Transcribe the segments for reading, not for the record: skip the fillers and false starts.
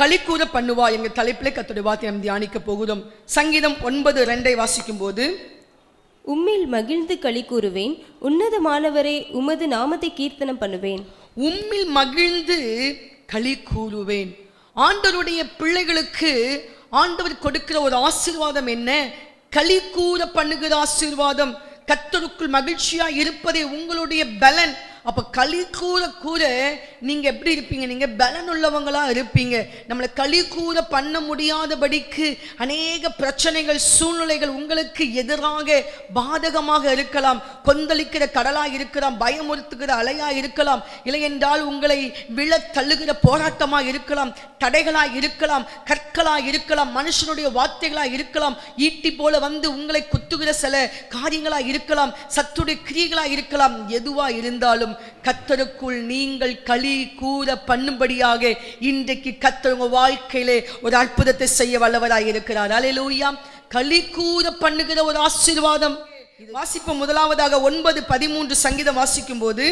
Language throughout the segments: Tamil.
களி கூற பண்ணுவா என்ற தலைப்பிலே கர்த்தருடைய வார்த்தையை நாம் தியானிக்க போகிறோம். சங்கீதம் 9:2 வாசிக்கும் போது, உம்மில் மகிழ்ந்து களி கூறுவேன், உன்னதமானவரே உமது நாமத்தை கீர்த்தனம் பண்ணுவேன். உம்மில் மகிழ்ந்து களி கூறுவேன். ஆண்டவருடைய பிள்ளைகளுக்கு ஆண்டவர் கொடுக்கிற ஒரு ஆசீர்வாதம் என்ன? களி கூற பண்ணுகிற ஆசீர்வாதம். கர்த்தருக்குள் மகிழ்ச்சியா இருப்பதே உங்களுடைய பலன். அப்ப களி கூற கூற நீங்க எப்படி இருப்பீங்க? நீங்க பலன் உள்ளவங்களா இருப்பீங்க. நம்மளை களி கூற பண்ண முடியாதபடிக்கு அநேக பிரச்சனைகள், சூழ்நிலைகள் உங்களுக்கு எதிராக பாதகமாக இருக்கலாம். கொந்தளிக்கிற கடலாய் இருக்கலாம், பயமுறுத்துகிற அலையா இருக்கலாம், இல்லை என்றால் உங்களை விழ தள்ளுகிற போராட்டமா இருக்கலாம், தடைகளாய் இருக்கலாம், கற்களாய் இருக்கலாம், மனுஷனுடைய வார்த்தைகளாய் இருக்கலாம், ஈட்டி போல வந்து உங்களை குத்துகிற சில காரியங்களாய் இருக்கலாம், சத்துடைய கிரியைகளாய் இருக்கலாம். எதுவா இருந்தாலும் கர்த்தருக்குள் நீங்கள் களி கூற பண்ணும்படியாக இன்றைக்கு கர்த்தர் உங்க வாழ்க்கையிலே ஒரு அற்புதத்தை செய்ய வல்லவராய் இருக்கிறார். அல்லேலூயா. களி கூற பண்ணுகிற ஒரு ஆசீர்வாதம். வாசிப்போம். முதலாவதாக 9:13 சங்கீதம் வாசிக்கும் போது,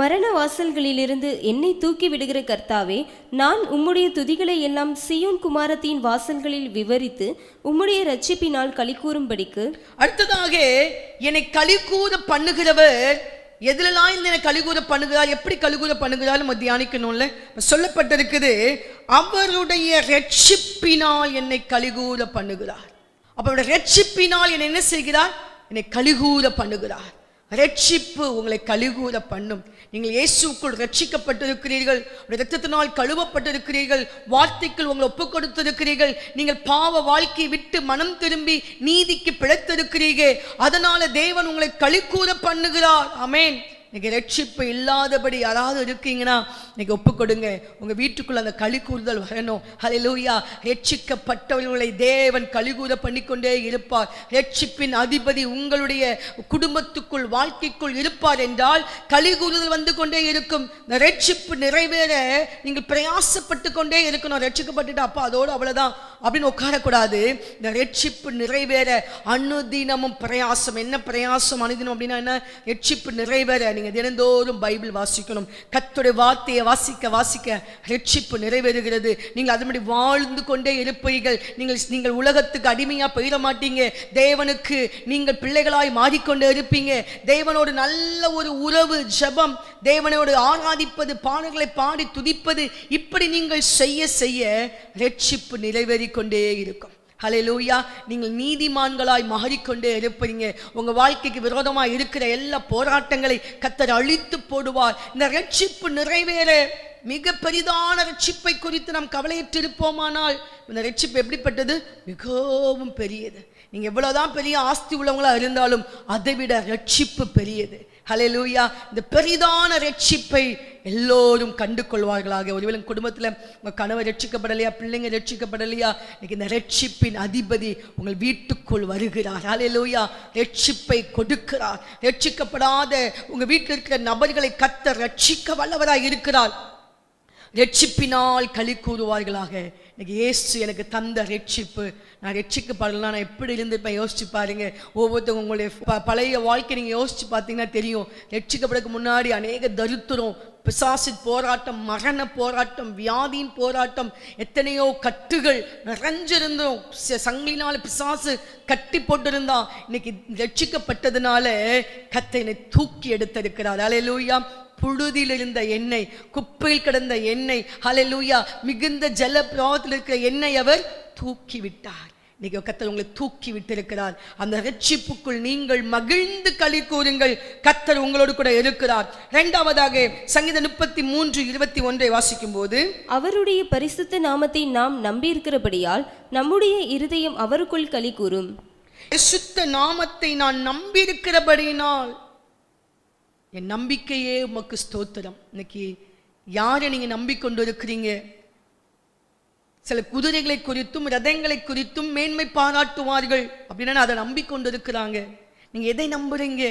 மரண வாசல்களிலிருந்து என்னை தூக்கி விடுகிற கர்த்தாவே, நான் உம்முடைய துதிகளை எல்லாம் சீயோன் குமாரத்தின் வாசல்களில் விவரித்து உம்முடைய இரட்சிப்பினால் களி கூறும்படிக்கு. அடுத்ததாக என்னை களி கூற பண்ணுகிறவர் எதிலெல்லாம் என்னை கலிகூற பண்ணுகிறார், எப்படி கலிகூற பண்ணுகிறார் நம்ம தியானிக்கணும்ல. சொல்லப்பட்டிருக்குது, அவருடைய இரட்சிப்பினால் என்னை கலிகூற பண்ணுகிறார். அப்ப அவருடைய இரட்சிப்பினால் என்னை என்ன செய்கிறார்? என்னை கலிகூற பண்ணுகிறார். இரட்சிப்பு உங்களை கலிகூற பண்ணும். நீங்கள் இயேசுக்குள் ரட்சிக்கப்பட்டிருக்கிறீர்கள், இரத்தத்தினால் கழுவப்பட்டிருக்கிறீர்கள், வார்த்தைக்குள் உங்களை ஒப்புக் கொடுத்திருக்கிறீர்கள், நீங்கள் பாவ வாழ்க்கையை விட்டு மனம் திரும்பி நீதிக்கு பிழைத்திருக்கிறீர்கள். அதனால தேவன் உங்களை களிகூற பண்ணுகிறார். ஆமென். இன்னைக்கு ரட்சிப்பு இல்லாதபடி யாராவது இருக்கீங்கன்னா இன்னைக்கு ஒப்புக் கொடுங்க. உங்க வீட்டுக்குள்ள அந்த களி கூறுதல் வரணும். ஹல்லேலூயா. ரட்சிக்கப்பட்டவர்களை தேவன் களிகூற பண்ணிக்கொண்டே இருப்பார். ரட்சிப்பின் அதிபதி உங்களுடைய குடும்பத்துக்குள், வாழ்க்கைக்குள் இருப்பார் என்றால் களிகூறுதல் வந்து கொண்டே இருக்கும். இந்த ரட்சிப்பு நிறைவேற நீங்கள் பிரயாசப்பட்டு கொண்டே இருக்கணும். ரட்சிக்கப்பட்டுட்டு அப்பா அதோடு அவ்வளவுதான் அப்படின்னு உட்காரக்கூடாது. இந்த ரட்சிப்பு நிறைவேற அனுதினமும் பிரயாசம். என்ன பிரயாசம் அனுதினம் அப்படின்னா என்ன? ரட்சிப்பு நிறைவேற நீங்க தினந்தோறும் பைபிள் வாசிக்கணும். கர்த்தருடைய வார்த்தையை வாசிக்க வாசிக்க ரட்சிப்பு நிறைவேறுகிறது. நீங்கள் அதன்படி வாழ்ந்து கொண்டே இருப்பீர்கள். நீங்கள் உலகத்துக்கு அடிமையா போயிட மாட்டீங்க. தேவனுக்கு நீங்கள் பிள்ளைகளாய் மாறிக்கொண்டே இருப்பீங்க. தேவனோடு நல்ல ஒரு உறவு, ஜெபம், தேவனோடு ஆராதிப்பது, பாடல்களை பாடி துதிப்பது, இப்படி நீங்கள் செய்ய செய்ய ரட்சிப்பு நிறைவேறிக்கொண்டே இருக்கும். ஹல்லேலூயா. நீங்கள் நீதிமான்களாய் மாறிக்கொண்டே இருப்பீங்க. உங்க வாழ்க்கைக்கு விரோதமாக இருக்கிற எல்லா போராட்டங்களை கர்த்தர் அழித்து போடுவார். இந்த ரட்சிப்பு நிறைவேற மிக பெரிதான ரட்சிப்பை குறித்து நாம் கவலையற்றிருப்போமானால், இந்த ரட்சிப்பு எப்படிப்பட்டது? மிகவும் பெரியது. நீங்க எவ்வளவுதான் பெரிய ஆஸ்தி உள்ளவங்களா இருந்தாலும் அதை விட ரட்சிப்பு பெரியது. ஹல்லேலூயா. இந்த பெரிதான ரட்சிப்பை எல்லோரும் கண்டு கொள்வார்களாக. ஒருவேளை குடும்பத்தில் உங்க கணவர் ரட்சிக்கப்படலையா, பிள்ளைங்க ரட்சிக்கப்படலையா, இன்னைக்கு இந்த ரட்சிப்பின் அதிபதி உங்கள் வீட்டுக்குள் வருகிறார். ஹல்லேலூயா. ரட்சிப்பை கொடுக்கிறார். ரட்சிக்கப்படாத உங்க வீட்டில் இருக்கிற நபர்களை கர்த்தர் ரட்சிக்க வல்லவராய் இருக்கிறார். ரட்சிப்பினால் களி கூறுவார்களாக. இன்னைக்கு இயேசு எனக்கு தந்த ரட்சிப்பு, நான் ரட்சிக்கப்படலாம், நான் எப்படி இருந்திருப்பேன் யோசிச்சு பாருங்க. ஒவ்வொருத்தவங்க உங்களுடைய பழைய வாழ்க்கை நீங்க யோசிச்சு பார்த்தீங்கன்னா தெரியும். ரட்சிக்கப்படுறதுக்கு முன்னாடி அநேக தரித்திரம், பிசாசின் போராட்டம், மரண போராட்டம், வியாதியின் போராட்டம், எத்தனையோ கட்டுகள் நிறைஞ்சிருந்தோம். சங்கிலினால பிசாசு கட்டி போட்டிருந்தான். இன்னைக்கு ரட்சிக்கப்பட்டதுனால கர்த்தர் என்னை தூக்கி எடுத்திருக்கிறார். அல்லேலூயா. புழுதியில் இருந்த எண்ணெய், குப்பையில் கிடந்த எண்ணெய், ஹல்லேலூயா, மிகுந்த ஜல பிரவாகத்தில் இருக்கிற எண்ணெய் அவர் தூக்கி விட்டார். இன்னைக்கு கர்த்தர் உங்களை தூக்கி விட்டிருக்கிறார். அந்த ரட்சிப்புக்குள் நீங்கள் மகிழ்ந்து களி கூறுங்கள். கர்த்தர் உங்களோடு கூட இருக்கிறார். இரண்டாவதாக சங்கீதம் 33:21 வாசிக்கும் போது, அவருடைய பரிசுத்த நாமத்தை நாம் நம்பி இருக்கிறபடியால் நம்முடைய இருதயம் அவருக்குள் களி கூறும். பரிசுத்த நாமத்தை நான் நம்பி இருக்கிறபடியினால் என் நம்பிக்கையே உமக்கு ஸ்தோத்திரம். இன்னைக்கு யாரை நீங்க நம்பிக்கொண்டு இருக்கிறீங்க? சில குதிரைகளை குறித்தும் ரதங்களை குறித்தும் மேன்மை பாராட்டுவார்கள் அப்படின்னா அதை நம்பிக்கொண்டு இருக்கிறாங்க. நீங்க எதை நம்புறீங்க?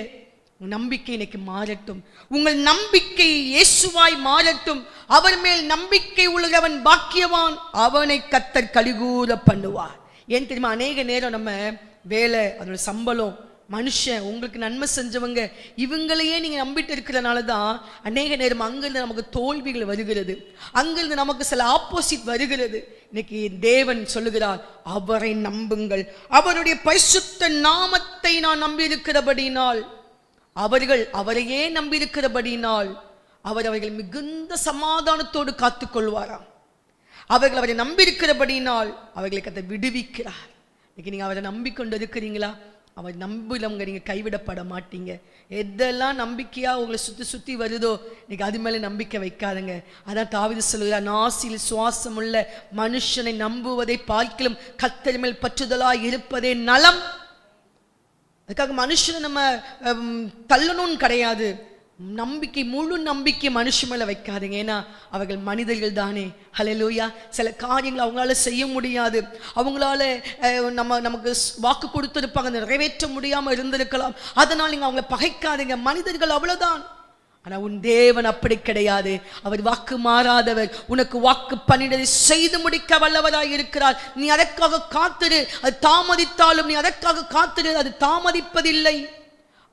உங்க நம்பிக்கை இன்னைக்கு மாறட்டும். உங்கள் நம்பிக்கை இயேசுவாய் மாறட்டும். அவர் மேல் நம்பிக்கை உள்ளவன் பாக்கியவான், அவனை கர்த்தர் களிகூற பண்ணுவார். ஏன் தெரியுமா? அநேக நேரம் நம்ம வேலை, அதோட சம்பளம், மனுஷன் உங்களுக்கு நன்மை செஞ்சவங்க இவங்களையே நீங்க நம்பிட்டு இருக்கிறனால தான் அநேக நேரம் அங்கிருந்து நமக்கு தோல்விகள் வருகிறது, அங்கிருந்து நமக்கு சில ஆப்போசிட் வருகிறது. இன்னைக்கு தேவன் சொல்லுகிறார், அவரை நம்புங்கள். அவருடைய பரிசுத்த நாமத்தை நான் நம்பியிருக்கிறபடினால், அவர்கள் அவரையே நம்பியிருக்கிறபடினால் அவர்கள் மிகுந்த சமாதானத்தோடு காத்துக்கொள்வாராம். அவர்கள் அவரை நம்பியிருக்கிறபடினால் அவர்களுக்கு அதை விடுவிக்கிறார். இன்னைக்கு நீங்க அவரை நம்பிக்கொண்டு இருக்கிறீங்களா? அவர் நம்பினவங்க நீங்க கைவிடப்பட மாட்டீங்க. எதெல்லாம் நம்பிக்கையா உங்களை சுத்தி வருதோ இன்னைக்கு அது மேல நம்பிக்கை வைக்காதுங்க. அதான் தாவீது சொல்லுகிறார், நாசில் சுவாசம் உள்ள மனுஷனை நம்புவதை பார்க்கிலும் கர்த்தர் மேல் பற்றுதலாய் இருப்பதே நலம். அதுக்காக மனுஷனை நம்ம தள்ளணும்னு கிடையாது. நம்பிக்கை, முழு நம்பிக்கை மனுஷன் மேல வைக்காதீங்க. ஏன்னா அவர்கள் மனிதர்கள் தானே. ஹல்லேலூயா. சில காரியங்களை அவங்களால செய்ய முடியாது, அவங்களால நமக்கு வாக்கு கொடுத்திருப்பாங்க, நிறைவேற்ற முடியாம இருந்திருக்கலாம். அதனால் நீங்க அவங்களை பகைக்காதீங்க. மனிதர்கள் அவ்வளவுதான். ஆனா உன் தேவன் அப்படி கிடையாது. அவர் வாக்கு மாறாதவர். உனக்கு வாக்கு பண்ணினதை செய்து முடிக்க வல்லவராய் இருக்கிறார். நீ அதற்காக காத்திரு. அது தாமதித்தாலும் நீ அதற்காக காத்திரு, அது தாமதிப்பதில்லை.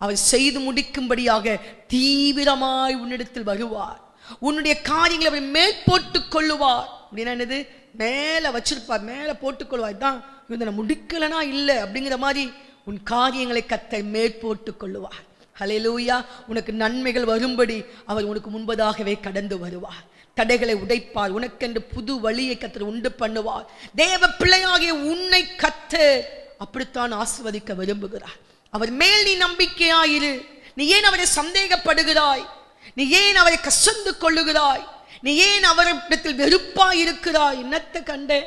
அவர் செய்து முடிக்கும்படியாக தீவிரமாய் உன்னிடத்தில் வருவார். உன்னுடைய காரியங்களை அவர் மேல் போட்டுக் கொள்ளுவார். அப்படின்னா என்னது? மேல வச்சிருப்பார், மேல போட்டுக்கொள்வார். தான் நான் முடிக்கலனா இல்லை அப்படிங்கிற மாதிரி உன் காரியங்களை கர்த்தர் மேல் போட்டுக் கொள்ளுவார். ஹல்லேலூயா. உனக்கு நன்மைகள் வரும்படி அவர் உனக்கு முன்பதாகவே கடந்து வருவார். தடைகளை உடைப்பார். உனக்கென்று புது வழியை கர்த்தர் உண்டு பண்ணுவார். தேவ பிள்ளையாகிய உன்னை கர்த்தர் அப்படித்தான் ஆசீர்வதிக்க விரும்புகிறார். அவர் மேல் நீ நம்பிக்கையாயிரு. நீ ஏன் அவரை சந்தேகப்படுகிறாய்? நீ ஏன் அவரை கசந்து கொள்ளுகிறாய்? நீ ஏன் அவரிடத்தில் வெறுப்பாய் இருக்கிறாய்? என்னத்தை கண்டே?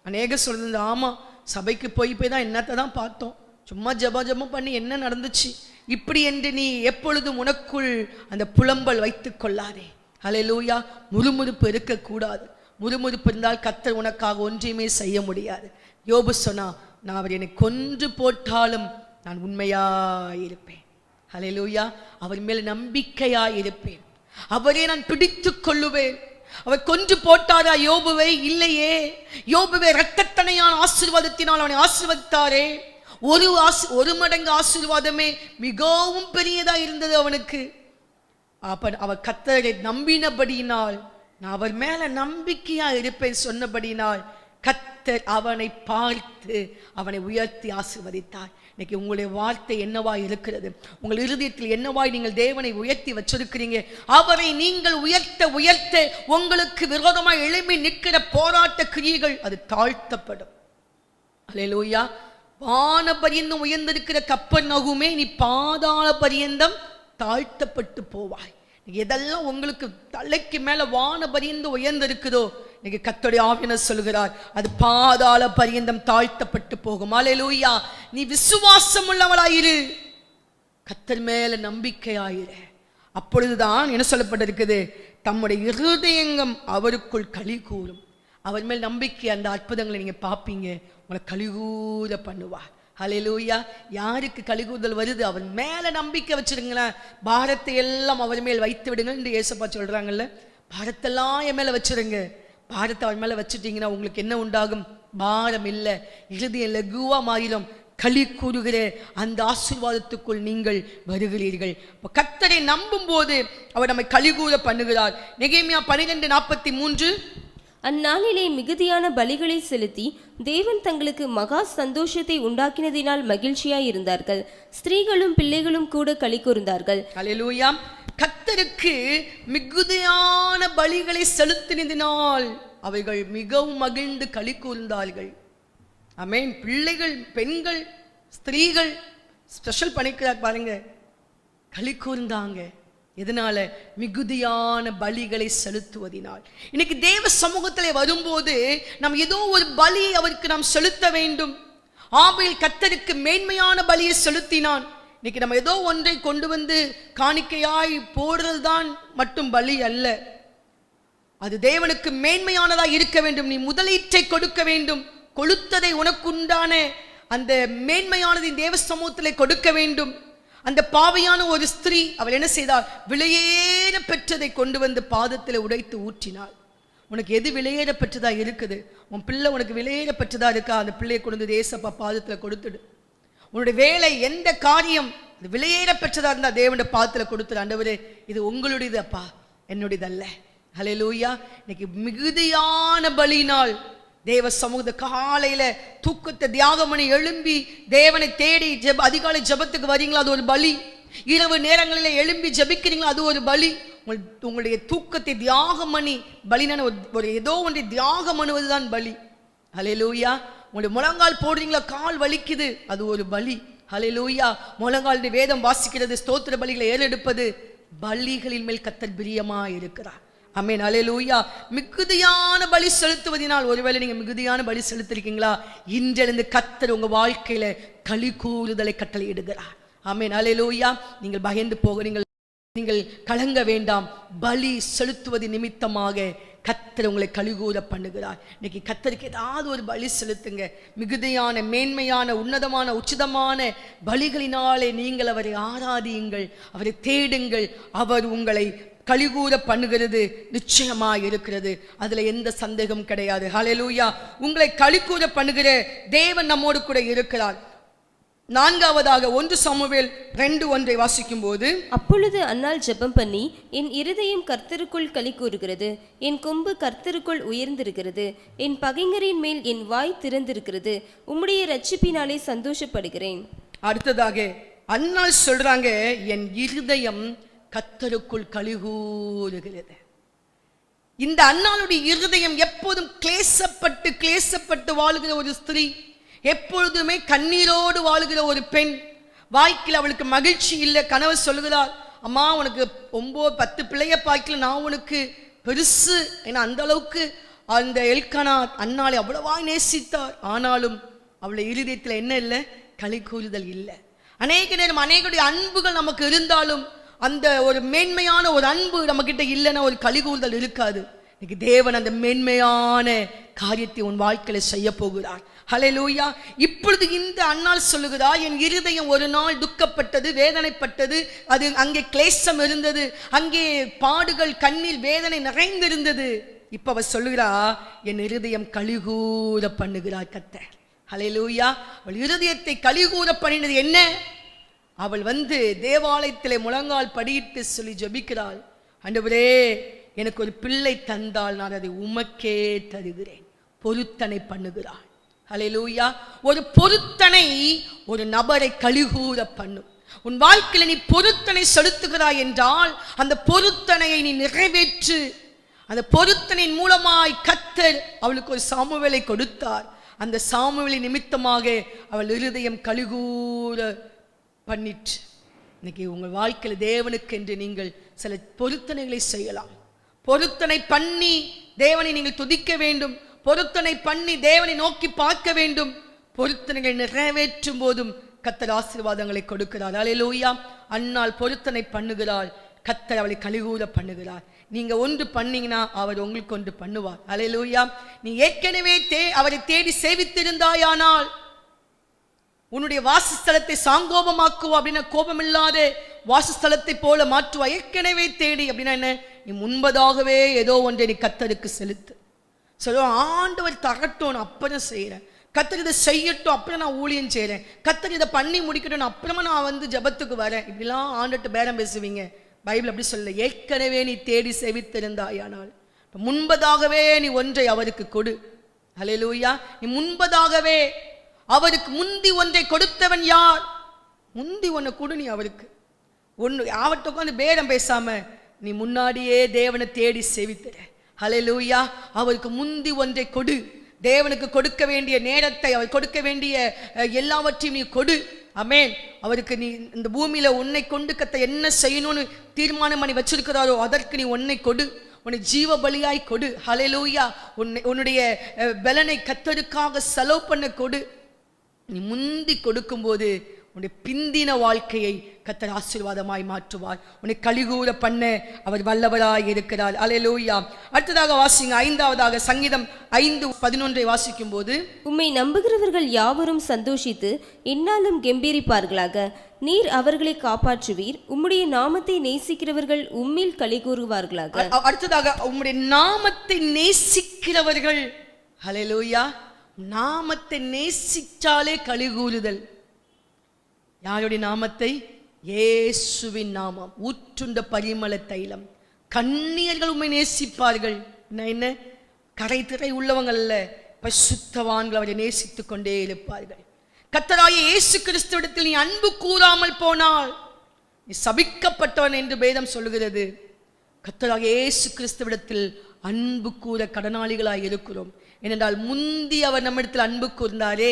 அநேக சொல்றது, ஆமா சபைக்கு போய் தான் என்னத்தை தான் பார்த்தோம், சும்மா ஜபம் பண்ணி என்ன நடந்துச்சு இப்படி என்று நீ எப்பொழுதும் உனக்குள் அந்த புலம்பல் வைத்துக் கொள்ளாதே. ஹல்லேலூயா. முறுமுறுப்பு இருக்கக்கூடாது. முறுமுறுப்பு இருந்தால் கர்த்தர் உனக்காக ஒன்றையுமே செய்ய முடியாது. யோபு சொன்னா, நான் அவர் என்னை கொன்று போட்டாலும் நான் உண்மையாயிருப்பேன். ஹல்லேலூயா. அவர் மேல் நம்பிக்கையாயிருப்பேன். அவரே நான் பிடித்துக் கொள்ளுவேன். அவர் கொன்று போட்டாரா யோபுவை? இல்லையே. யோபுவை இரட்டத்தனையான ஆசீர்வாதத்தினால் அவனை ஆசீர்வதித்தாரே. ஒரு மடங்கு ஆசீர்வாதமே மிகவும் பெரியதா இருந்தது அவனுக்கு. அவர் கர்த்தரை நம்பினபடியினால், நான் அவர் மேல நம்பிக்கையா இருப்பேன் சொன்னபடினால் கர்த்தர் அவனை பார்த்து அவனை உயர்த்தி ஆசீர்வதித்தார். இன்னைக்கு உங்களுடைய வார்த்தை என்னவாய் இருக்கிறது? உங்கள் இருதயத்தில் என்னவாய் நீங்கள் தேவனை உயர்த்தி வச்சிருக்கிறீங்க? அவரை நீங்கள் உயர்த்த உயர்த்த உங்களுக்கு விரோதமாய் எழும்பி நிற்கிற போராட்ட கிரியைகள் அது தாழ்த்தப்படும். ஹல்லேலூயா. வான பரியந்தம் உயர்ந்திருக்கிற கப்பர்நகூமே, நீ பாதாள பரியந்தம் தாழ்த்தப்பட்டு போவாய். எதெல்லாம் உங்களுக்கு தலைக்கு மேல வான பரியந்தம் உயர்ந்திருக்குதோ இன்னைக்கு கர்த்தருடைய ஆவியானவர் சொல்கிறார், அது பாதாள பரியந்தம் தாழ்த்தப்பட்டு போகும். ஹல்லேலூயா. நீ விசுவாசம் உள்ளவளாயிரு, கர்த்தர் மேல நம்பிக்கையாயிரு. அப்பொழுதுதான் என்ன சொல்லப்பட்டிருக்குது? தம்முடைய இருதயங்கம் அவருக்குள் களி கூறும். அவர் மேல் நம்பிக்கை, அந்த அற்புதங்களை நீங்க பார்ப்பீங்க. உங்களை கலிகூர பண்ணுவார். ஹல்லேலூயா. யாருக்கு கலிகூறுதல் வருது? அவர் மேல நம்பிக்கை வச்சிருங்களேன். பாரத்தை எல்லாம் அவர் மேல் வைத்து விடுங்க என்று இயேசுப்பா சொல்றாங்கல்ல. பாரத்தெல்லாம் என் மேல வச்சிருங்க. பாரத்தை அவர் மேல வச்சுட்டீங்கன்னா உங்களுக்கு என்ன உண்டாகும்? பாரம் இல்லை, இருதயம் லகுவா மாறிடும். களி கூறுகிற அந்த ஆசீர்வாதத்துக்குள் நீங்கள் வருகிறீர்கள். கர்த்தரை நம்பும் போது அவர் நம்மை கலிகூர பண்ணுகிறார். நெகேமியா 12:43, அந்நாளிலே மிகுதியான பலிகளை செலுத்தி தேவன் தங்களுக்கு மகா சந்தோஷத்தை உண்டாக்கினதினால் மகிழ்ச்சியாய் இருந்தார்கள். ஸ்திரீகளும் பிள்ளைகளும் கூட களி கூர்ந்தார்கள். ஹல்லேலூயா. கர்த்தருக்கு மிகுதியான பலிகளை செலுத்தினதினால் அவைகள் மிகவும் மகிழ்ந்து களி கூர்ந்தார்கள். ஆமென். பிள்ளைகள், பெண்கள், ஸ்திரீகள் ஸ்பெஷல் பண்ணிக்கிறார் பாருங்க, களி கூர்ந்தாங்க. எதனால? மிகுதியான பலிகளை செலுத்துவதினால். இன்னைக்கு தேவ சமூகத்திலே வரும்போது நாம் ஏதோ ஒரு பலி அவருக்கு நாம் செலுத்த வேண்டும். ஆபேல் கர்த்தருக்கு மேன்மையான பலியை செலுத்தினான். இன்னைக்கு நம்ம ஏதோ ஒன்றை கொண்டு வந்து காணிக்கையாய் போடுறதுதான் மட்டும் பலி அல்ல, அது தேவனுக்கு மேன்மையானதாக இருக்க வேண்டும். நீ முதலீட்டை கொடுக்க வேண்டும். கொளுத்ததை உனக்குண்டான அந்த மேன்மையானதை தேவ சமூகத்திலே கொடுக்க வேண்டும். அந்த பாவியான ஒரு ஸ்திரீ, அவள் என்ன செய்தாள்? விலையேற பெற்றதை கொண்டு வந்து பாதத்தில் உடைத்து ஊற்றினாள். உனக்கு எது விலையேற பெற்றதா இருக்குது? உன் பிள்ளை உனக்கு விலையேற பெற்றதா இருக்கா? அந்த பிள்ளையை கொண்டு வந்து ஏசப்பா பாதத்தில் கொடுத்துடு. உன்னுடைய வேலை, எந்த காரியம் இது விலையேற பெற்றதா இருந்தா தேவனுடைய பாதத்துல கொடுத்துரு. ஆண்டவரே இது உங்களுடையது அப்பா, என்னுடையதல்ல. ஹல்லேலூயா. இன்னைக்கு மிகுதியான பலியினால் தேவ சமூகத்தை காலையில தூக்கத்தை தியாகம் பண்ணி எழும்பி தேவனை தேடி அதிகாலை ஜெபத்துக்கு வரீங்களா, அது ஒரு பலி. இரவு நேரங்களில் எழும்பி ஜெபிக்கிறீங்களா, அது ஒரு பலி. உங்களுடைய தூக்கத்தை தியாகம் பண்ணி பலினான ஒரு ஏதோ ஒன்றை தியாகம் பண்ணுவதுதான் பலி. ஹல்லேலூயா. உங்களுடைய முழங்கால் போடுறீங்களா, கால் வலிக்குது, அது ஒரு பலி. ஹல்லேலூயா. முழங்கால் வேதம் வாசிக்கிறது, ஸ்தோத்திர பலிகளை ஏறெடுப்பது, பலிகளின் மேல் கர்த்தர் பிரியமா இருக்கிறார். ஆமென். ஹல்லேலூயா. மிகுதியான பலி செலுத்துவதனால், ஒருவேளை நீங்க மிகுதியான பலி செலுத்திருக்கீங்களா, இன்றிலிருந்து கர்த்தர் உங்க வாழ்க்கையில களி கூறுதலை கட்டளையிடுகிறார். ஆமென். ஹல்லேலூயா. நீங்கள் பயந்து போக, நீங்கள் கலங்க வேண்டாம். பலி செலுத்துவது நிமித்தமாக கர்த்தர் உங்களை கலிகூற பண்ணுகிறார். இன்னைக்கு கர்த்தருக்கு ஏதாவது ஒரு பலி செலுத்துங்க. மிகுதியான, மேன்மையான, உன்னதமான, உச்சிதமான பலிகளினாலே நீங்கள் அவரை ஆராதியுங்கள், அவரை தேடுங்கள். அவர் உங்களை கலிகூற பண்ணுகிறது நிச்சயமாக இருக்கிறது, அதுல எந்த சந்தேகம் கிடையாது. ஹல்லேலூயா. உங்களை கலிகூற பண்ணுகிற தேவன் நம்மோடு கூட இருக்கிறார். நான்காவதாக 1 சாமுவேல் 2:1 வாசிக்கும் போது, அப்பொழுது அன்னாள் ஜெபம் பண்ணி, என் இருதயம் கர்த்தருக்குள் களி கூறுகிறது, என் கொம்பு கர்த்தருக்குள் உயர்ந்திருக்கிறது, என் பகைஞரின் மேல் என் வாய் திறந்திருக்கிறது, உம்முடைய இரட்சிப்பினாலே சந்தோஷப்படுகிறேன். அடுத்ததாக அன்னாள் சொல்றாங்க, என் இருதயம் கர்த்தருக்குள் களி கூறுகிறது. இந்த அன்னாளுடைய இருதயம் எப்போதும் கிளேசப்பட்டு வாழுகிற ஒரு ஸ்திரீ, எப்பொழுதுமே கண்ணீரோடு வாழுகிற ஒரு பெண். வாழ்க்கையில் அவளுக்கு மகிழ்ச்சி இல்லை. கணவர் சொல்லுகிறார், அம்மா உனக்கு 9-10 பிள்ளைய பார்க்கல, நான் உனக்கு பெருசு. ஏன்னா அந்த அளவுக்கு அந்த எல்கானா அன்னாளை அவ்வளவாய் நேசித்தார். ஆனாலும் அவளை இருதயத்தில் என்ன இல்லை, களி கூறுதல் இல்லை. அநேக நேரம் அநேகருடைய அன்புகள் நமக்கு இருந்தாலும் அந்த ஒரு மேன்மையான ஒரு அன்பு நம்ம கிட்ட இல்லைன்னா ஒரு களி கூறுதல் இருக்காது. இன்னைக்கு தேவன் அந்த மேன்மையான காரியத்தை உன் வாழ்க்கையில செய்ய போகிறார். ஹல்லேலூயா. இப்பொழுது இந்த அன்னாள் சொல்லுகிறார், என் இருதயம் ஒரு நாள் துக்கப்பட்டது, வேதனைப்பட்டது, அது அங்கே கிளேசம் இருந்தது, அங்கே பாடுகள், கண்ணீர், வேதனை நிறைந்திருந்தது. இப்ப அவ சொல்லுகிறா, என் இருதயம் கலிகூற பண்ணுகிறார் கர்த்தர். ஹல்லேலூயா. அவள் இருதயத்தை கலிகூற பண்ணினது என்ன? அவள் தேவாலயத்திலே முழங்கால் படியிட்டு சொல்லி ஜெபிக்கிறாள், ஆண்டவரே எனக்கு ஒரு பிள்ளை தந்தால் நான் அதை உமக்கே தருகிறேன். பொருத்தனை பண்ணுகிறாள். ஹல்லேலூயா. ஒரு பொருத்தனை ஒரு நபரை கலிகூற பண்ணும். உன் வாழ்க்கையில நீ பொருத்தனை செலுத்துகிறாய் என்றால் அந்த பொருத்தனையை நீ நிறைவேற்று. அந்த பொருத்தனின் மூலமாய் கர்த்தர் அவளுக்கு ஒரு சாமுவேலை கொடுத்தார். அந்த சாமுவேலை நிமித்தமாக அவள் இருதயம் கலிகூற பண்ணிற்று. இன்னைக்கு உங்கள் வாழ்க்கையில் தேவனுக்கு என்று நீங்கள் சில பொருத்தனைகளை செய்யலாம். பொருத்தனை பண்ணி தேவனை நீங்கள் துதிக்க வேண்டும். பொருத்தனை பண்ணி தேவனை நோக்கி பார்க்க வேண்டும். பொருத்தனைகளை நிறைவேற்றும் போதும் கர்த்தர் ஆசீர்வாதங்களை கொடுக்கிறார். ஹல்லேலூயா. அன்னாள் பொருத்தனை பண்ணுகிறாள், கர்த்தர் அவளை கலிகூற பண்ணுகிறார். நீங்க ஒன்று பண்ணீங்கன்னா அவர் உங்களுக்கு ஒன்று பண்ணுவார். ஹல்லேலூயா. நீ ஏற்கனவே அவரை தேடி சேவித்திருந்தாயானால் உன்னுடைய வாசஸ்தலத்தை சாங்கோபமாக்குவா. அப்படின்னா கோபமில்லாத வாசஸ்தலத்தை போல மாற்றுவா. ஏற்கனவே தேடி அப்படின்னா என்ன, நீ முன்பதாகவே ஏதோ ஒன்றை நீ கர்த்தருக்கு செலுத்து. சொல்லுவோம், ஆண்டவர் தரட்டும் அப்புறம் செய்கிறேன், கர்த்தர் இதை செய்யட்டும் அப்புறம் நான் ஊழியம் செய்கிறேன், கர்த்தர் இதை பண்ணி முடிக்கட்டும் அப்புறமா நான் ஜெபத்துக்கு வரேன். இப்படிலாம் ஆண்டுட்டு பேரம் பேசுவீங்க. பைபிள் அப்படி சொல்ல. ஏற்கனவே நீ தேடி சேவித்திருந்தாயானால் முன்பதாகவே நீ ஒன்றை அவருக்கு கொடு. ஹல்லேலூயா. நீ முன்பதாகவே அவருக்கு முந்தி ஒன்றை கொடுத்தவன் யார்? முந்தி ஒன்றை கொடு நீ அவருக்கு. ஒன்று அவர்கிட்ட உட்காந்து பேரம் பேசாம நீ முன்னாடியே தேவனை தேடி சேவித்திர. ஹல்லேலூயா. அவருக்கு முந்தி ஒன்றை கொடு. தேவனுக்கு கொடுக்க வேண்டிய நேரத்தை, அவர் கொடுக்க வேண்டிய எல்லாவற்றையும் நீ கொடு. ஆமென். அவருக்கு நீ இந்த பூமியில உன்னை கொண்டு கத்த என்ன செய்யணும்னு தீர்மானம் பண்ணி வச்சிருக்கிறாரோ அதற்கு நீ உன்னை கொடு. உன்னை ஜீவ பலியாய் கொடு. ஹல்லேலூயா. உன்னுடைய பலனை கர்த்தருக்காக செலவு பண்ண கொடு. நீ முந்தி கொடுக்கும்போது உன்னுடைய பிந்தின வாழ்க்கையை கர்த்தர் ஆசீர்வாதமாய் மாற்றுவார். உன்னை கலிகூற பண்ண அவர் வல்லவராய் இருக்கிறார். ஹல்லேலூயா. அடுத்ததாக வாசிங்க. 5ஆவதாக சங்கீதம் 5:11 வாசிக்கும் போது, உம்மை நம்புகிறவர்கள் யாவரும் சந்தோஷித்து எந்நாளும் கெம்பீரிப்பார்களாக. நீர் அவர்களை காப்பாற்றுவீர். உம்முடைய நாமத்தை நேசிக்கிறவர்கள் உம்மில் களி கூறுவார்களாக. அடுத்ததாக உம்முடைய நாமத்தை நேசிக்கிறவர்கள். ஹல்லேலூயா. நாமத்தை நேசிச்சாலே களி கூறுதல். யாருடைய நாமத்தை? இயேசுவின் நாமம். ஊற்றுண்ட பரிமள தைலம். கன்னியர்கள் உம்மை நேசிப்பார்கள். என்ன? கரை திரை உள்ளவங்க அல்ல, பரிசுத்தவான்கள் அவரை நேசித்துக் கொண்டே இருப்பார்கள். கர்த்தராகிய இயேசு கிறிஸ்துவிடத்தில் நீ அன்பு கூறாமல் போனால் நீ சபிக்கப்பட்டவன் என்று வேதம் சொல்லுகிறது. கர்த்தராகிய இயேசு கிறிஸ்துவிடத்தில் அன்பு கூற கடனாளிகளாய் இருக்கிறோம். ஏனென்றால் முந்தி அவர் நம்மிடத்தில் அன்பு கூர்ந்தாரே,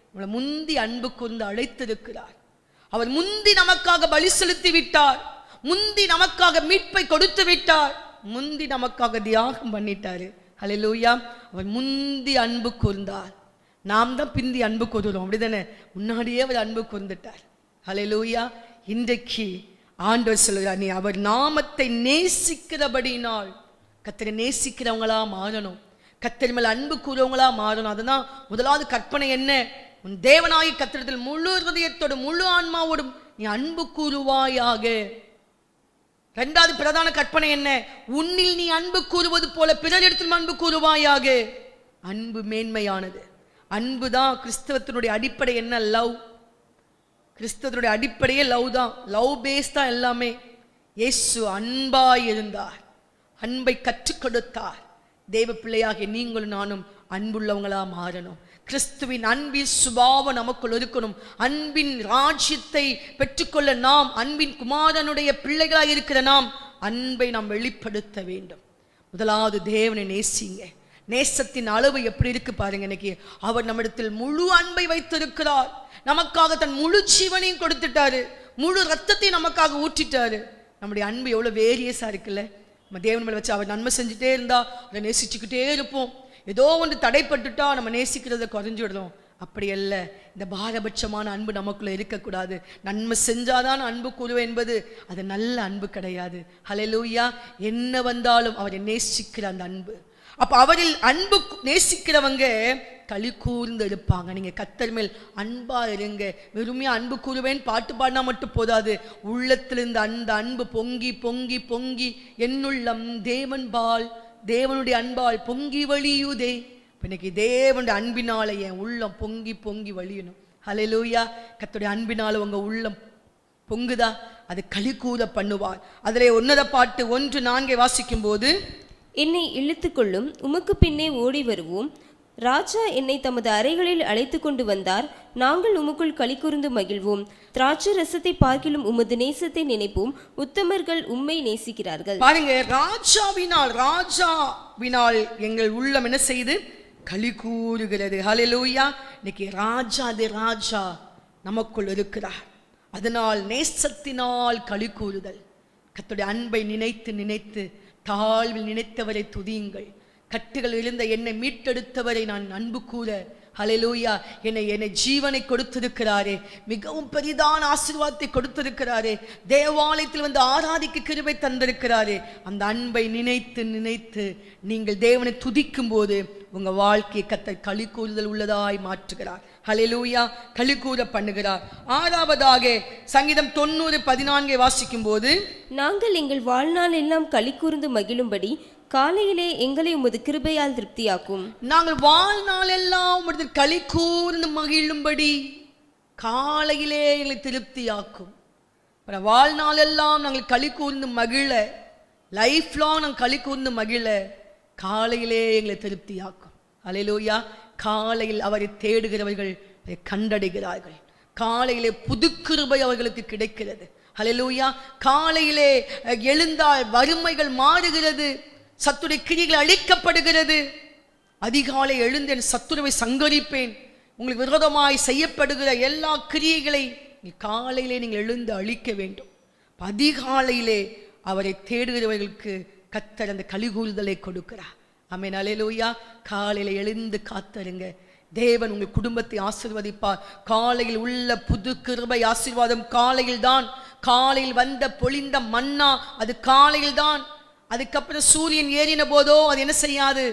நம்மளை முந்தி அன்பு கூர்ந்து அழைத்திருக்கிறார். அவர் முந்தி நமக்காக பலி செலுத்தி விட்டார். முந்தி நமக்காக மீட்பை கொடுத்து விட்டார். முந்தி நமக்காக தியாகம் பண்ணிட்டாரு. ஹல்லேலூயா. அவர் முந்தி அன்பு கூர்ந்தார். நாம் தான் பிந்தி அன்பு கூறுறோம், அப்படிதானே? முன்னாடியே அவர் அன்பு கூர்ந்துட்டார். ஹல்லேலூயா. இன்றைக்கு ஆண்டவர் சொல்கிறார், நீ அவர் நாமத்தை நேசிக்கிறபடினால் கர்த்தரை நேசிக்கிறவங்களா மாறணும். கர்த்தர் மேல் அன்பு கூறுவங்களா மாறணும். அதுதான் முதலாவது கற்பனை. என்ன? உன் தேவனாகிய கர்த்தரிடத்தில் முழு ஹிருதயத்தோடும் முழு ஆன்மாவோடும் நீ அன்பு கூறுவாயாக. இரண்டாவது பிரதான கற்பனை என்ன? உன்னில் நீ அன்பு கூறுவது போல பிறரிடத்திலும் அன்பு கூறுவாயாக. அன்பு மேன்மையானது. அன்பு தான் கிறிஸ்தவத்தினுடைய அடிப்படை. என்ன? லவ். கிறிஸ்தவத்தினுடைய அடிப்படையே லவ் தான். லவ் பேஸ் தான் எல்லாமே. இயேசு அன்பாய் இருந்தார், அன்பை கற்றுக் கொடுத்தார். தேவ பிள்ளையாகிய நீங்களும் நானும் அன்புள்ளவங்களா மாறணும். கிறிஸ்துவின் அன்பின் சுபாவம் நமக்குள் இருக்கணும். அன்பின் ராஜ்யத்தை பெற்றுக்கொள்ள நாம், அன்பின் குமாரனுடைய பிள்ளைகளாக இருக்கிற நாம், அன்பை நாம் வெளிப்படுத்த வேண்டும். முதலாவது தேவனை நேசிங்க. நேசத்தின் அளவு எப்படி இருக்கு பாருங்க. இன்னைக்கு அவர் நம்மிடத்தில் முழு அன்பை வைத்திருக்கிறார். நமக்காக தன் முழு ஜீவனையும் கொடுத்துட்டாரு. முழு ரத்தத்தை நமக்காக ஊற்றிட்டாரு. நம்முடைய அன்பு எவ்வளவு வேரியஸா இருக்குல்ல. நம்ம தேவன் மேல வச்சு அவர் நன்மை செஞ்சுட்டே இருந்தா அதை நேசிச்சுக்கிட்டே இருப்போம். ஏதோ ஒன்று தடைப்பட்டுட்டா நம்ம நேசிக்கிறத குறைஞ்சிடுறோம். அப்படி அல்ல. இந்த பாரபட்சமான அன்பு நமக்குள்ள இருக்கக்கூடாது. நன்மை செஞ்சாதான் அன்பு கூறுவேன் என்பது அது நல்ல அன்பு கிடையாது. ஹல்லேலூயா. என்ன வந்தாலும் அவரை நேசிக்கிற அந்த அன்பு. அப்ப அவரில் அன்பு நேசிக்கிறவங்க களி கூர்ந்து இருப்பாங்க. நீங்க கர்த்தர் மேல் அன்பா இருங்க. வெறுமையா அன்பு கூறுவேன் பாட்டு பாடினா மட்டும் போதாது. உள்ளத்திலிருந்து அந்த அன்பு பொங்கி பொங்கி பொங்கி என்னுள்ளம் தேவன்பால், தேவனுடைய அன்பால் பொங்கி வழியுதே. இன்னைக்கு தேவனுடைய அன்பினால என் உள்ளம் பொங்கி பொங்கி வழியணும். ஹல்லேலூயா. கர்த்தருடைய அன்பினால உங்க உள்ளம் பொங்குதா? அது களி கூற பண்ணுவார். அதிலே உன்னத பாட்டு 1:4 வாசிக்கும் போது, என்னை இழுத்துக்கொள்ளும், உமக்கு பின்னே ஓடி வருவோம். ராஜா என்னை தமது அறைகளில் அழைத்து கொண்டு வந்தார். நாங்கள் உமக்குள் களி கூர்ந்து மகிழ்வோம். திராட்சை ரசத்தை பார்க்கிலும் உமது நேசத்தை நினைப்போம். உத்தமர்கள் உம்மை நேசிக்கிறார்கள். பாருங்க, ராஜாவினால் எங்கள் உள்ளம் என்ன செய்து களி கூறுகிறது. ஹல்லேலூயா. இன்னைக்கு ராஜா நமக்குள் இருக்கிறார். அதனால் நேசத்தினால் களி கூறுதல். கர்த்தருடைய அன்பை நினைத்து நினைத்து தாழ்வில் நினைத்தவரை துதியுங்கள். கட்டுகள் இருந்த என்னை மீட்டெடுத்தவரை நான் அன்பு கூற. ஹல்லேலூயா. என்னை ஜீவனை கொடுத்திருக்கிறாரே, மிகவும் பெரிதான ஆசீர்வாதத்தை கொடுத்திருக்கிறாரே, தேவாலயத்தில் வந்து ஆராதிக்க கிருபை தந்திருக்கிறாரே. அந்த அன்பை நினைத்து நினைத்து நீங்கள் தேவனை துதிக்கும் போது உங்க வாழ்க்கையை கர்த்தர் களி கூறுதல் உள்ளதாய் மாற்றுகிறார். ஹல்லேலூயா. களி கூற பண்ணுகிறார். ஆறாவதாக சங்கீதம் 90:14 வாசிக்கும் போது, நாங்கள் எங்கள் வாழ்நாள் எல்லாம் களி கூர்ந்து மகிழும்படி காலையிலே எங்களை உமது கிருபையால் திருப்தியாக்கும். நாங்கள் வாழ்நாள் எல்லாம் உமது களி கூர்ந்து மகிழும்படி காலையிலே எங்களை திருப்தியாக்கும். வாழ்நாள் எல்லாம் நாங்கள் களி கூர்ந்து மகிழ, லைஃப் லாங் நாங்கள் களி கூர்ந்து மகிழ காலையிலே எங்களை திருப்தியாக்கும். ஹல்லேலூயா. காலையில் அவரை தேடுகிறவர்கள் கண்டடைகிறார்கள். காலையிலே புது கிருபை அவர்களுக்கு கிடைக்கிறது. ஹல்லேலூயா. காலையிலே எழுந்தால் வறுமைகள் மாறுகிறது, சத்துருடைய கிரியைகள் அழிக்கப்படுகிறது. அதிகாலை எழுந்து என் சத்துருவை சங்கரிப்பேன். உங்களுக்கு விரோதமாய் செய்யப்படுகிற எல்லா கிரியைகளை காலையிலே நீங்கள் எழுந்து அழிக்க வேண்டும். அதிகாலையிலே அவரை தேடுகிறவர்களுக்கு கர்த்தர் அந்த களிகூறுதலை கொடுக்கிறார். ஆமென். அல்லேலூயா. காலையில எழுந்து காத்தருங்க. தேவன் உங்கள் குடும்பத்தை ஆசீர்வதிப்பார். காலையில் உள்ள புது கிருபை ஆசீர்வாதம் காலையில் தான். காலையில் வந்த பொழிந்த மன்னா அது காலையில் தான். அதுக்கப்புறம் சூரியன் ஏறின போதோ அது என்ன செய்யாது,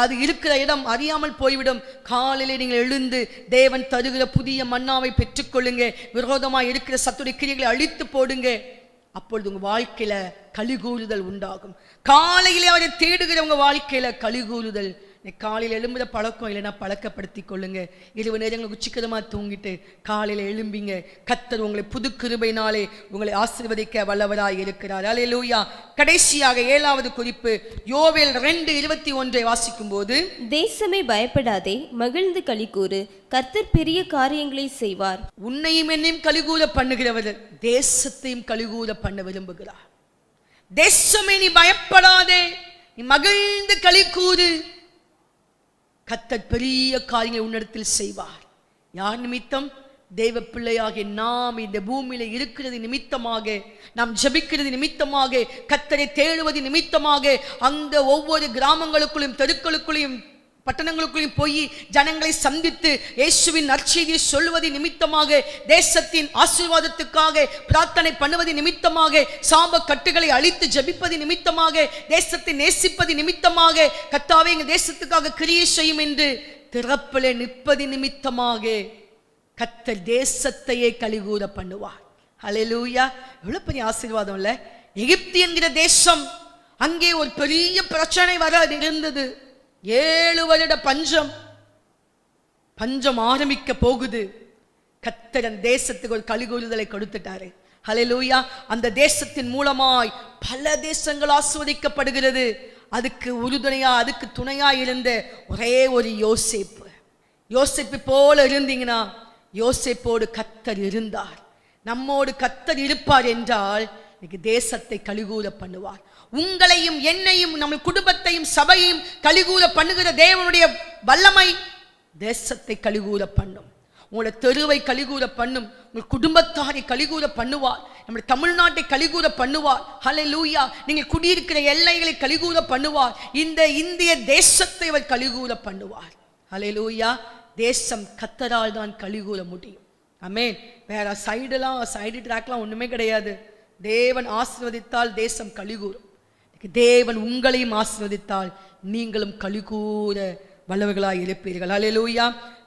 அது இருக்கிற இடம் அறியாமல் போய்விடும். காலையிலே நீங்கள் எழுந்து தேவன் தருகிற புதிய மன்னாவை பெற்றுக்கொள்ளுங்க. விரோதமாக இருக்கிற சத்துடைய கிரியைகளை அழித்து போடுங்க. அப்பொழுது உங்க வாழ்க்கையில களிகூறுதல் உண்டாகும். காலையிலே அவரை தேடுகிற உங்க வாழ்க்கையில களிகூறுதல் காலையில் எழும்புற பழக்கம் இல்லைன்னா பழக்கப்படுத்தி கொள்ளுங்க. இரவு நேரங்களுக்கு உச்சிக்கரமாக தூங்கிட்டு காலையில் எழும்பிங்க. கர்த்தர் உங்களை புது கிருபையினாலே உங்களை ஆசீர்வதிக்க வல்லவராய் இருக்கிறார். அல்லேலூயா. கடைசியாக 7வது குறிப்பு யோவேல் 2:21 வாசிக்கும் போது, தேசமே பயப்படாதே, மகிழ்ந்து களிகூறு, கர்த்தர் பெரிய காரியங்களை செய்வார். உன்னையும் என்னையும் கலிகூற பண்ணுகிறவர் தேசத்தையும் கலிகூற பண்ண விரும்புகிறார். தேசமே நீ பயப்படாதே, நீ மகிழ்ந்து களிகூறு, கர்த்தர் பெரிய காரியங்களை உன்னிடத்தில் செய்வார். யார் நிமித்தம்? தெய்வ பிள்ளையாகிய நாம் இந்த பூமியில இருக்கிறது நிமித்தமாக, நாம் ஜெபிக்கிறது நிமித்தமாக, கர்த்தரை தேடுவது நிமித்தமாக, அங்க ஒவ்வொரு கிராமங்களுக்குள்ளும் தெருக்களுக்குள்ளையும் பட்டணங்களுக்குள்ளையும் போய் ஜனங்களை சந்தித்து இயேசுவின் நற்செய்தியை சொல்வது நிமித்தமாக, தேசத்தின் ஆசீர்வாதத்துக்காக பிரார்த்தனை பண்ணுவது நிமித்தமாக, சாப கட்டுகளை அழித்து ஜெபிப்பது நிமித்தமாக, தேசத்தை நேசிப்பது நிமித்தமாக, கர்த்தாவே எங்கள் தேசத்துக்காக கிரியை செய்யும் என்று திறப்பிலே நிற்பது நிமித்தமாக கர்த்தர் தேசத்தையே கலிகூற பண்ணுவார். அல்லேலூயா. எவ்வளவு பெரிய ஆசீர்வாதம் இல்ல? எகிப்து என்கிற தேசம், அங்கே ஒரு பெரிய பிரச்சனை வர இருந்தது. 7 வருட பஞ்சம் ஆரம்பிக்க போகுது. கர்த்தர் அந்த தேசத்துக்கு ஒரு கலிகூறுதலை கொடுத்துட்டாரு. ஹல்லேலூயா. அந்த தேசத்தின் மூலமாய் பல தேசங்கள் ஆசீர்வதிக்கப்படுகிறது. அதுக்கு உறுதுணையா, அதுக்கு துணையா இருந்த ஒரே ஒரு யோசேப்பு போல இருந்தீங்கன்னா, யோசேப்போடு கர்த்தர் இருந்தார். நம்மோடு கர்த்தர் இருப்பார் என்றால் இன்னைக்கு தேசத்தை கலிகூற பண்ணுவார். உங்களையும் என்னையும் நம்ம குடும்பத்தையும் சபையையும் கலிகூற பண்ணுகிற தேவனுடைய வல்லமை தேசத்தை கலிகூற பண்ணும். உங்களோட தெருவை கலிகூற பண்ணும். உங்கள் குடும்பத்தாரை கலிகூற பண்ணுவார். நம்முடைய தமிழ்நாட்டை கலிகூற பண்ணுவார். ஹல்லேலூயா. நீங்கள் குடியிருக்கிற எல்லைகளை கலிகூற பண்ணுவார். இந்த இந்திய தேசத்தை அவர் கலிகூற பண்ணுவார். ஹல்லேலூயா. தேசம் கர்த்தரால் தான் கலிகூற முடியும். ஆமென். வேற சைடு ட்ராக்லாம் ஒண்ணுமே கிடையாது. தேவன் ஆசீர்வதித்தால் தேசம் கலிகூறும். தேவன் உங்களையும் ஆசீர்வதித்தால் நீங்களும் கலிகூற வல்லவர்களாய் இருப்பீர்கள். அல்லேலூயா.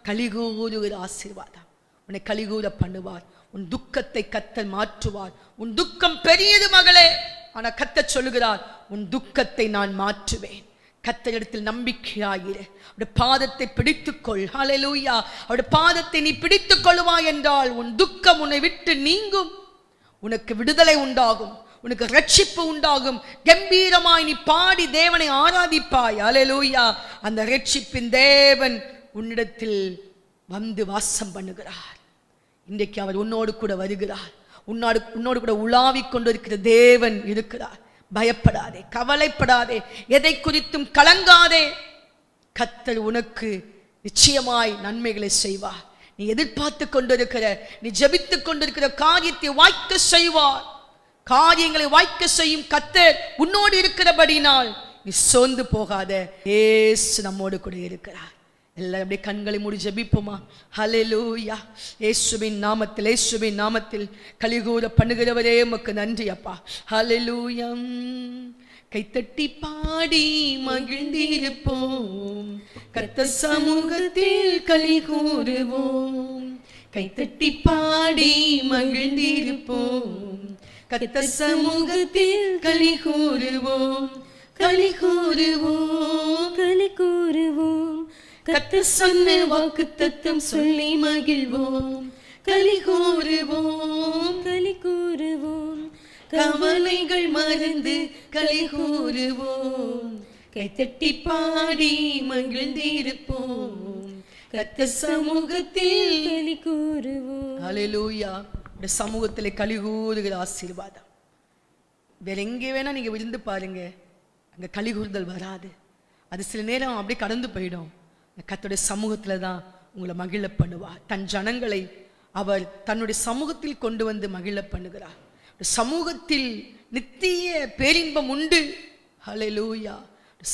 கலிகூறுகிற ஆசீர்வாதம் உன்னை கலிகூற பண்ணுவார். உன் துக்கத்தை கர்த்தர் மாற்றுவார். உன் துக்கம் பெரியது மகளே, ஆனா கர்த்தர் சொல்லுகிறார், உன் துக்கத்தை நான் மாற்றுவேன். கர்த்தரிடத்தில் நம்பிக்கையாயிரு. அவருடைய பாதத்தை பிடித்துக்கொள். ஹல்லேலூயா. அவருடைய பாதத்தை நீ பிடித்துக் கொள்வாய் என்றால் உன் துக்கம் உன்னை விட்டு நீங்கும். உனக்கு விடுதலை உண்டாகும். உனக்கு ரட்சிப்பு உண்டாகும். கம்பீரமாய் நீ பாடி தேவனை ஆராதிப்பாய். அல்லேலூயா. அந்த ரட்சிப்பின் தேவன் உன்னிடத்தில் வந்து வாசம் பண்ணுகிறார். இன்றைக்கு அவர் உன்னோடு கூட வருகிறார். உன்னோடு கூட உலாவிக் கொண்டிருக்கிற தேவன் இருக்கிறார். பயப்படாதே, கவலைப்படாதே, எதை குறித்தும் கலங்காதே. கர்த்தர் உனக்கு நிச்சயமாய் நன்மைகளை செய்வார். நீ எதிர்பார்த்து கொண்டிருக்கிற, நீ ஜெபித்துக் கொண்டிருக்கிற காரியத்தை வாய்க்க செய்வார். காரியங்களை வாய்க்க செய்யும் கர்த்தர் உன்னோடு இருக்கிறபடினால் நீ சோர்ந்து போகாத. இயேசு நம்மோடு கூட இருக்கிறார். எல்லாரும் அப்படியே கண்களை மூடி ஜெபிப்போமா? ஹல்லேலூயா. இயேசுவின் நாமத்தில் கலிகூற பண்ணுகிறவரே உமக்கு நன்றி அப்பா. ஹல்லேலூயா. கைத்தட்டி பாடி மகிழ்ந்திருப்போம், கர்த்தர் சமூகத்தில் கலிகூறுவோம். கைத்தட்டி பாடி மகிழ்ந்திருப்போம், கர்த்தர் சமூகத்தில் கலிகூறுவோம். கர்த்தர் சொன்ன வாக்குத்தத்தம் சொல்லி மகிழ்வோம். கலிகூறுவோம். கவலைகள் மறந்து கலிகூறுவோம். கைத்தட்டி பாடி மகிழ்ந்திருப்போம், கர்த்தர் சமூகத்தில் கலிகூறுவோம். ஹல்லேலூயா. இந்த சமூகத்திலே கலிகூறுகிற ஆசீர்வாதம் வேற எங்கே வேணா நீங்க விழுந்து பாருங்க, அங்க கலிகூறுதல் வராது. அது சில நேரம் அப்படியே கடந்து போயிடும். கர்த்தருடைய சமூகத்துல தான் உங்களை மகிழ பண்ணுவார். தன் ஜனங்களை அவர் தன்னுடைய சமூகத்தில் கொண்டு வந்து மகிழ பண்ணுகிறார். சமூகத்தில் நித்திய பேரின்பம் உண்டு. ஹல்லேலூயா.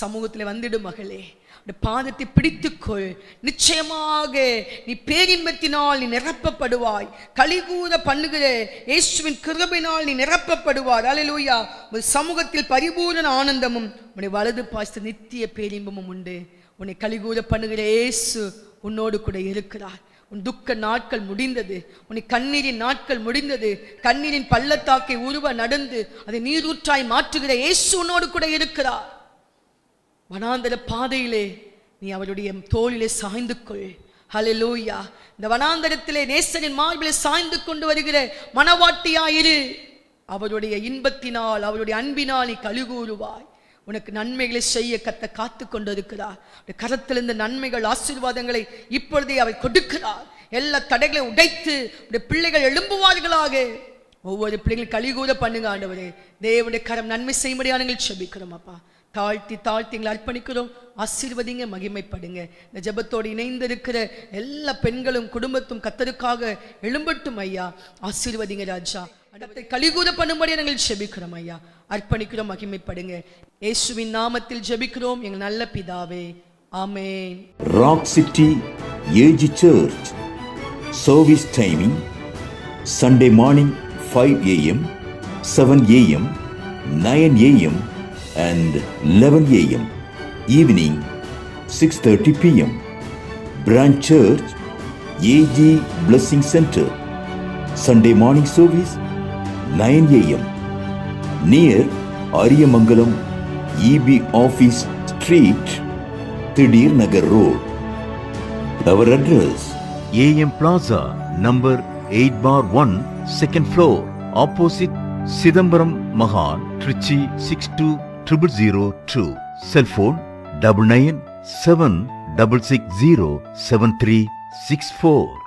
சமூகத்தில் வந்துடு மகளே, பாதத்தை பிடித்துக்கொள். நிச்சயமாக நீ பேரின்பத்தினால் நீ நிரப்பப்படுவாய். கலிகூற பண்ணுகிற இயேசுவின் கிருபையினால் நீ நிரப்பப்படுவாய். ஹல்லேலூயா. உன் சமூகத்தில் பரிபூரண ஆனந்தமும் உன்னை வலது பாய்ச்ச நித்திய பேரின்பமும் உண்டு. உன்னை கலிகூற பண்ணுகிற இயேசு உன்னோடு கூட இருக்கிறார். உன் துக்க நாட்கள் முடிந்தது. உன்னை கண்ணீரின் நாட்கள் முடிந்தது. கண்ணீரின் பள்ளத்தாக்கை உருவ நடந்து அதை நீரூற்றாய் மாற்றுகிற இயேசு உன்னோடு கூட இருக்கிறார். வனாந்தர பாதையிலே நீ நீ அவருடைய தோளிலே சாய்ந்து கொள். ஹல்லேலூயா. இந்த வனாந்தரத்திலே நேசரின் மார்பிலே சாய்ந்து கொண்டு வருகிற மனவாட்டியாயிரு. அவருடைய இன்பத்தினால் அவருடைய அன்பினால் நீ கலிகூறுவாய். உனக்கு நன்மைகளை செய்ய காத்து கொண்டிருக்கிறார். கரத்திலிருந்து நன்மைகள் ஆசீர்வாதங்களை இப்பொழுதே அவர் கொடுக்கிறார். எல்லா தடைகளை உடைத்து பிள்ளைகள் எழும்புவார்களாக. ஒவ்வொரு பிள்ளைகளும் கலிகூற பண்ணுங்க ஆண்டவரே. தேவனுடைய கரம் நன்மை செய்யும்படியாக நாங்கள் செபிக்கிறோம் அப்பா. தாழ்த்தி எங்களை அர்ப்பணிக்கிறோம். ஆசீர்வதிங்க, மகிமைப்படுங்க. இந்த ஜெபத்தோடு இணைந்து இருக்கிற எல்லா பெண்களும் குடும்பத்தும் கர்த்தருக்காக எழும்பட்டும் ஐயா. ஆசீர்வதிங்க ராஜா. அடுத்த கலிகூற பண்ணும்படியாக நாங்கள் செபிக்கிறோம் ஐயா. அர்ப்பணிக்கிறோம், மகிமைப்படுங்க. இயேசுவின் நாமத்தில் ஜெபிக்கிறோம் எங்கள் நல்ல பிதாவே, amen. Rock city AG church service timing Sunday morning 5 a.m., 7 a.m., 9 a.m. and 11 a.m. Evening 6:30 p.m. Branch Church AG Blessing Center. Sunday morning service 9 a.m. near Ariyamangalam EB Office Street, Thidir Nagar Road. Our address AM Plaza, number 8/1, second floor, opposite Sidambaram Mahal, Trichy 620002. Cell phone 9976607364.